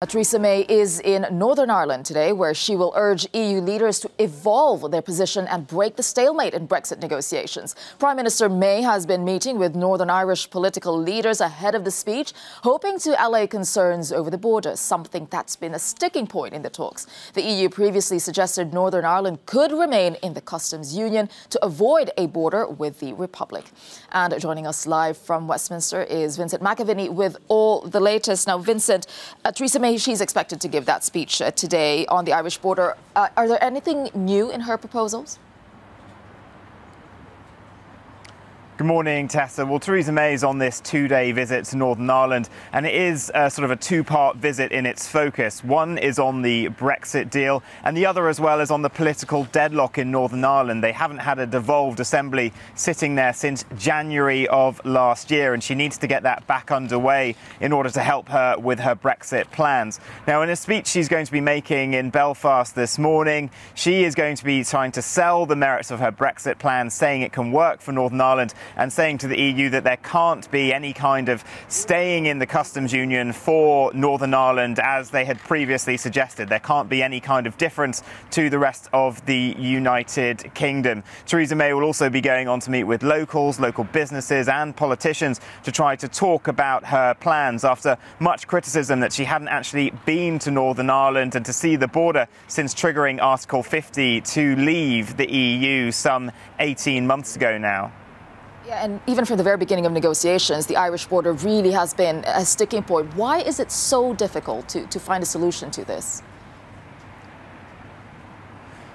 Theresa May is in Northern Ireland today, where she will urge EU leaders to evolve their position and break the stalemate in Brexit negotiations. Prime Minister May has been meeting with Northern Irish political leaders ahead of the speech, hoping to allay concerns over the border, something that's been a sticking point in the talks. The EU previously suggested Northern Ireland could remain in the customs union to avoid a border with the Republic. And joining us live from Westminster is Vincent McAviney with all the latest. Now, Vincent, Theresa May, she's expected to give that speech today on the Irish border. Are there anything new in her proposals? Good morning, Tessa. Well, Theresa May is on this two-day visit to Northern Ireland, and it is sort of a two-part visit in its focus. One is on the Brexit deal, and the other as well is on the political deadlock in Northern Ireland. They haven't had a devolved assembly sitting there since January of last year, and she needs to get that back underway in order to help her with her Brexit plans. Now, in a speech she's going to be making in Belfast this morning, she is going to be trying to sell the merits of her Brexit plan, saying it can work for Northern Ireland, and saying to the EU that there can't be any kind of staying in the customs union for Northern Ireland as they had previously suggested. There can't be any kind of difference to the rest of the United Kingdom. Theresa May will also be going on to meet with locals, local businesses and politicians to try to talk about her plans after much criticism that she hadn't actually been to Northern Ireland and to see the border since triggering Article 50 to leave the EU some 18 months ago now. Yeah, and even from the very beginning of negotiations, the Irish border really has been a sticking point. Why is it so difficult to find a solution to this?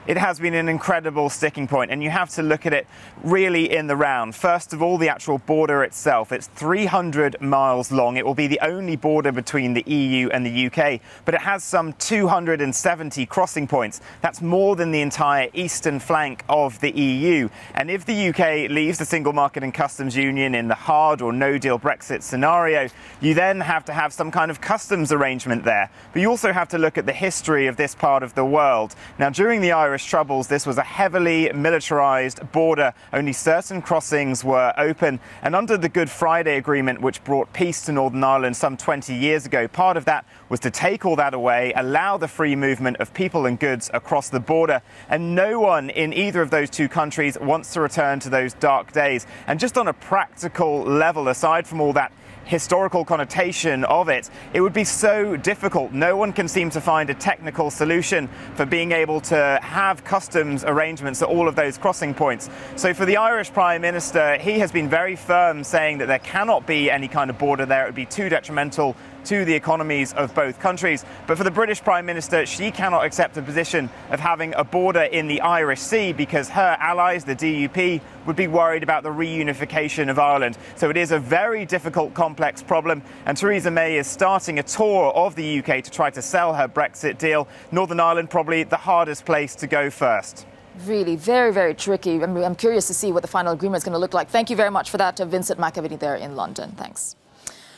It has been an incredible sticking point, and you have to look at it really in the round. First of all, the actual border itself. It's 300 miles long. It will be the only border between the EU and the UK, but it has some 270 crossing points. That's more than the entire eastern flank of the EU. And if the UK leaves the single market and customs union in the hard or no-deal Brexit scenario, you then have to have some kind of customs arrangement there. But you also have to look at the history of this part of the world. Now, during the Irish Troubles, this was a heavily militarized border. Only certain crossings were open. And under the Good Friday Agreement, which brought peace to Northern Ireland some 20 years ago, part of that was to take all that away, allow the free movement of people and goods across the border. And no one in either of those two countries wants to return to those dark days. And just on a practical level, aside from all that historical connotation of it, it would be so difficult. No one can seem to find a technical solution for being able to have customs arrangements at all of those crossing points. So for the Irish Prime Minister, he has been very firm, saying that there cannot be any kind of border there. It would be too detrimental to the economies of both countries. But for the British Prime Minister, she cannot accept a position of having a border in the Irish Sea because her allies, the DUP, would be worried about the reunification of Ireland. So it is a very difficult, complex problem. And Theresa May is starting a tour of the UK to try to sell her Brexit deal. Northern Ireland probably the hardest place to go first. Really, very, very tricky. I'm curious to see what the final agreement is going to look like. Thank you very much for that, Vincent McAviney there in London. Thanks.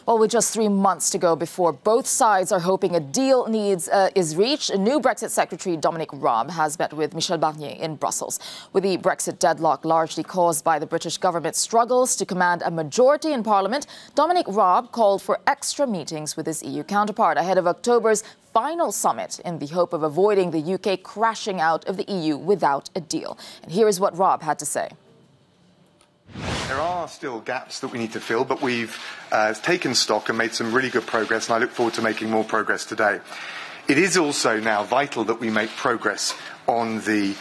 Well, with just 3 months to go before both sides are hoping a deal is reached, a new Brexit Secretary Dominic Raab has met with Michel Barnier in Brussels. With the Brexit deadlock largely caused by the British government's struggles to command a majority in Parliament, Dominic Raab called for extra meetings with his EU counterpart ahead of October's final summit in the hope of avoiding the UK crashing out of the EU without a deal. And here is what Raab had to say. There are still gaps that we need to fill, but we've taken stock and made some really good progress, and I look forward to making more progress today. It is also now vital that we make progress on the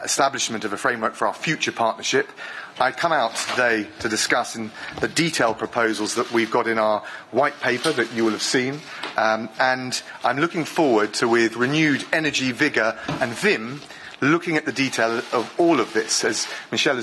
establishment of a framework for our future partnership. I come out today to discuss in the detailed proposals that we've got in our white paper that you will have seen, and I'm looking forward to, with renewed energy, vigour and vim, looking at the detail of all of this. As Michel has